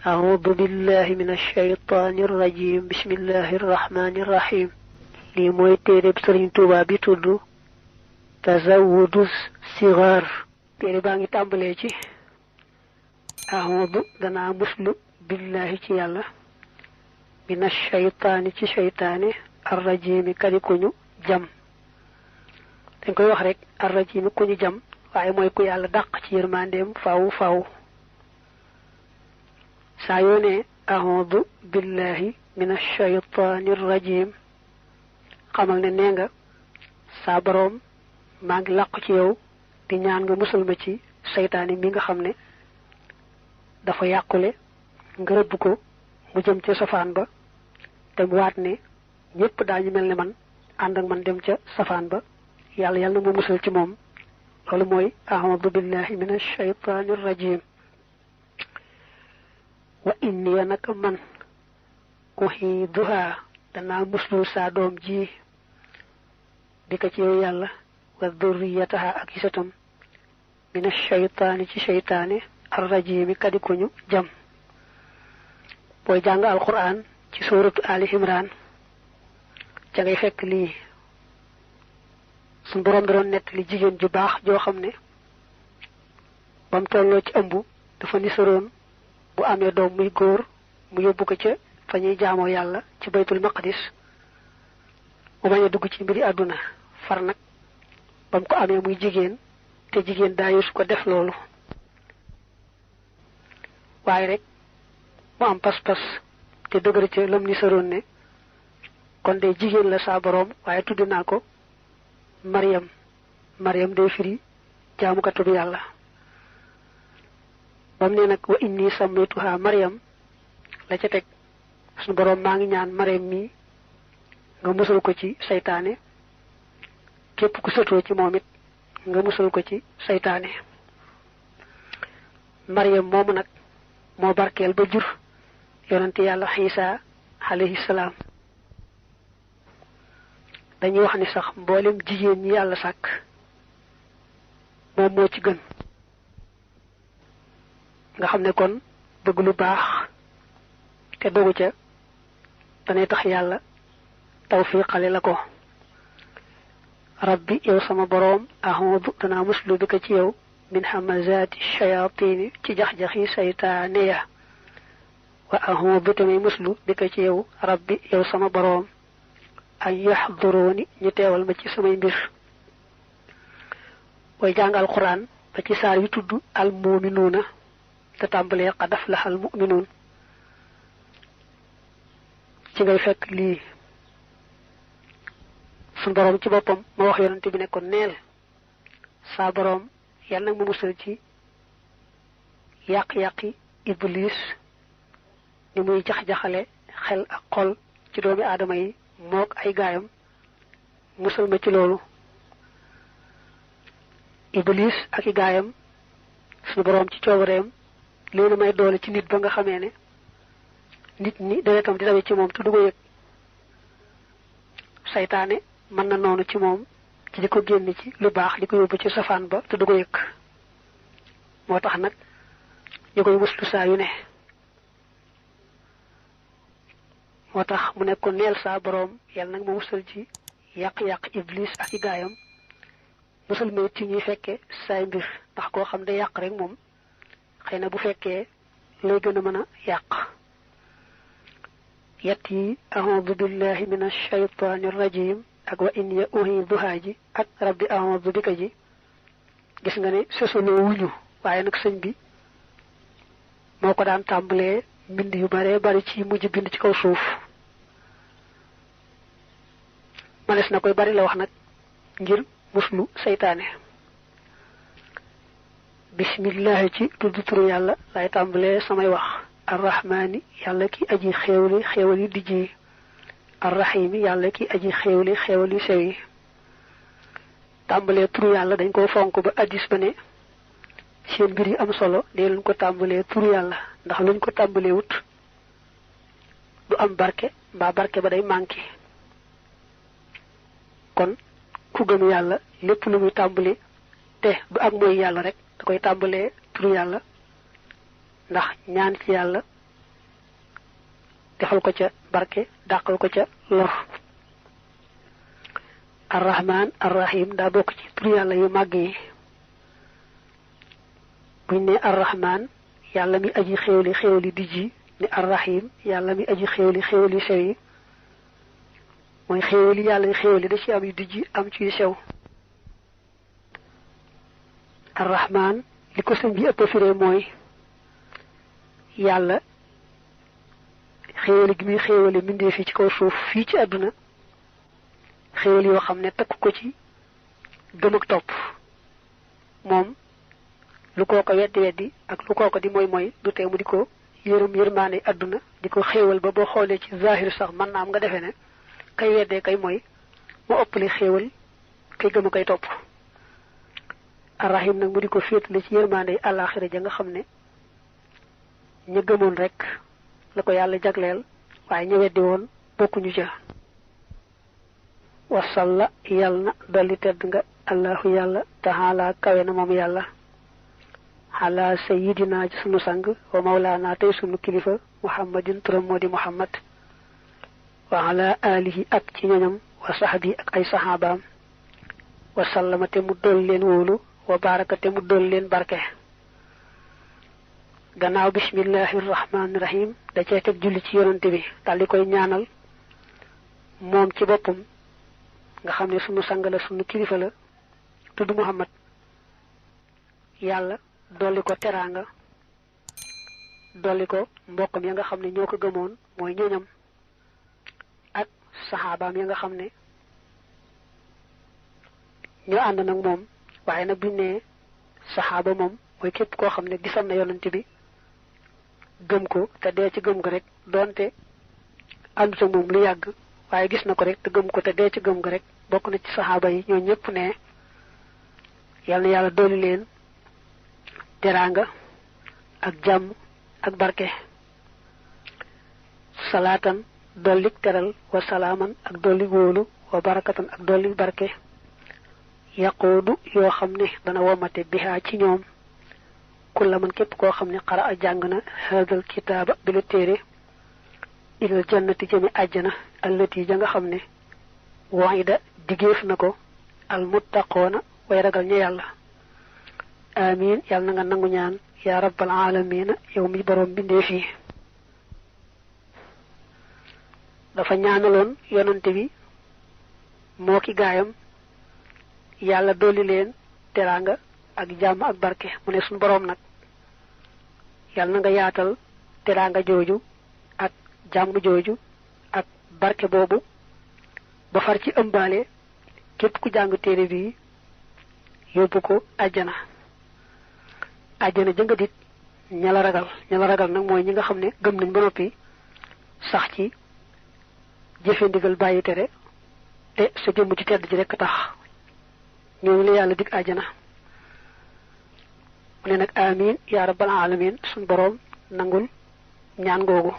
أعوذ بالله من الشيطان الرجيم بسم الله الرحمن الرحيم لي موي تيرب سيرن توبا بي تودو تزود الصغار تيري باغي تامبالي سي أعوذ دنا مسلم بالله تي يالا من الشيطان تي شيطان الرجيم كدي كونو جام دنجكاي واخ رek الرجيم كونو جام waye moy ku yalla dak ci yermandem faaw سايوني أعوذ بالله من الشيطان الرجيم خمالنا نيغا سابروم ماغ لاق ci yow di ñaan nga musul ma ci seytaane mi nga xamne dafa yàqule nga rëbb ko mu jëm ci safaan ba te mu waat ne ñépp daañu mel ne man ànd ak man dem ca safaan ba yàlla yàlla na mu musul ci moom loolu mooy a'udhu billahi minash shaytanir rajim wa inni naka man uhiduha dana muslu sa doom ji dika ci yàlla wa dhurriyataha ak isatam min ash-shaytani ci shaytané ar-rajim kadi ko ñu jam boy jàng al-Qur'an ci suratu Ali Imran ca ngay fekk lii sun borom doon net li jigéen ju baax joo xam ne bam tolloo ci ëmb dafa nisaroon bu amé doom muy góor mu yóbbu ko ca fa ñuy jaamoo yàlla ci baytul maqdis mu bañ a dugg ci mbiri àdduna far nag bam ko amee muy jigéen te jigéen daa yus ko def loolu waaye rek mu am pas-pas te dëgër ca lam ni saroon ne kon de jigéen la saa boroom waaye tudd naa ko Mariam day firi jaamukatu bi yàlla bam ne nag wa inni sammaytuha Mariam la ca teg suñu boroom maa ngi ñaan Mariam mi nga musal ko ci saytaane képp ku sëtoo ci moom it nga musal ko ci saytaane Mariam moomu nag moo barkeel ba jur yonante yàlla Isa alayhi salaam dañuy wax ni sax mboolem jigéen ñi yàlla sàkk moom moo ci gën nga xam ne kon bëgg lu baax te dogu ca danay tax yàlla tawfiqale la ko rabbi yow sama boroom a'udhu dana muslu bika ci yow min hamazati shayatin ci jax-jaxi saytaane ya wa a'udhu tamay muslu bika ci yow rabbi yow sama boroom ay yahduruni ñu teewal ma ci samay mbir way jàng alquran ba ci saar wi tudd al mu'minuna te tàmbalee qad aflaha al mu'minun ci ngay fekk lii sun borom ci boppam ma wax yonante bi ne ko neel saa borom yàlla nag mu musal ci yàq-yàqi iblis ni muy jax-jaxale xel ak xol ci doomi aadama yi mook ay gaayam musal ma ci loolu iblis ak i gaayam sun borom ci coobareem leena may doole ci nit ba nga xamee ne nit ñi deretam di dawe ci moom te du ko yëg saytaane mën na noonu ci moom ci di ko génn ci lu baax di ko yóbbu ci safaan ba te du ko yëg moo tax nag ñu koy muslu saa yu ne moo tax mu nekk ko neel saa boroom yàlla nag ma musal ci yàq-yàq iblis ak i gaayam musal ma ci ñuy fekke saay mbir ndax koo xam ne yàq rek moom xëy na bu fekkee lay gën a mën a yàq yatti a'udhu billahi minash shaytanir rajim ak wa inni uhiduha ji ak rabbi a'udhu bika ji gis nga ne sosoloo wuñu waaye nag sëñ bi moo ko daan tàmbalee mbind yu bare bari ci mujj bind ci kaw suuf manes na koy bari la wax nag ngir muslu saytaane bismillah ci tuddu turu yàlla lay tàmbalee samay wax arrahmani yàlla ki aji xéewali di ji arrahimi yàlla ki aji xéewali sew yi tàmbalee turu yàlla dañ ko fonk ba addis ba ne seen mbir yi am solo dee luñ ko tàmbalee turu yàlla ndax luñ ko tàmbalee wut du am barke mbaa barke ba day manqué kon ku gëm yàlla lépp lu muy tàmbali te du ak mooy yàlla rek da koy tàmbalee turu yàlla ndax ñaan ci yàlla defal ko ca barke dàqal ko ca lor arrahman arrahim daa bokk ci tur yàlla yu màgg yi buñ ne arrahman yàlla mi aji xéewli dijji ni arrahim yàlla mi aji xéewli sew yi mooy xéewali yàlla xéewali da ci am yu dijji am ci yu sew arrahman li ko sëñ bi ëpp firee mooy yàlla xéewali gi muy xéewali mbindee fii ci kaw suuf fii ci àdduna xéewal yoo xam ne takk ko ci gëm ak topp moom lu kooko weddi ak lu kooko di mooy du tee mu di ko yërmaane àdduna di ko xéewal ba boo xoolee ci zahir sax mën naa am nga defee ne kay weddee kay mooy mu ëppale xéewal kay gëm a koy topp arrahim nag mu di ko féetale ci yërmaane àllaaxira ja nga xam ne ña gëmoon rek la ko yàlla jagleel waaye ña weddi woon bokkuñu ca wasalla yàlla na dolli tedd nga allahu yàlla taala kawe na moom yàlla ala sayidina ci sunu sang wa mawlaana tey sunu kilifa muhammadin turam moo di muhammad wa ala alihi ak ci ñoñam wa sahbi ak ay sahabaam wa sallama te mu dool leen wóolu wa baraka te mu dool leen barke gannaaw bismillahi rahmaani rahim da cee teg julli ci yonante bi daal di koy ñaanal moom ci boppam nga xam ne sunu sang la sunu kilifa la tudd muhammad yàlla dolli ko teraanga dolli ko mbokkam ya nga xam ne ñoo ko gëmoon mooy ñoñam ak saxaabaam ya nga xam ne ñoo ànd nag moom waaye nag buñ ne saxaaba moom mooy képp koo xam ne gisoon na yonante bi gëm ko te dee ci gëm ga rek doonte àndut ak moom lu yàgg waaye gis na ko rek te gëm ko te dee ci gëm ga rek bokk na ci saxaaba yi ñoo ñëpp ne yal na yàlla dolli leen teraanga ak jàmm ak barke salaatan dollik teral wa salaaman ak dolli wóolu wa barakatan ak dolli barke yaqoodu yoo xam ne dana womate bihaa ci ñoom kulla man képp koo xam ne xara a jàng na hadal kitaaba bi la téere ilal jannati jëmi àjjana allati ja nga xam ne waida digéef na ko al muttaqoona way ragal ña yàlla amin yàlla na nga nangu ñaan yaa rabbal alamina yow mi boroom bindee fii dafa ñaanaloon yonante bi moo ki gaayam yàlla dolli leen teraanga ak jàmm ak barke mu ne suñu boroom nag yàlla na nga yaatal teraanga jooju ak jàmm jooju ak barke boobu ba far ci ëmbaale képp ku jàng téere bi yóbbu ko àjjana jënga dit ña la ragal nag mooy ñi nga xam ne gëm nañ ba noppi sax ci jëfe ndigal bàyyi tere te sa jëmm ci tedd ji rekk tax ñooñu la yàlla dig àjjana mu ne nag amin yaa rabbal alamin suñ boroom nangul ñaan googu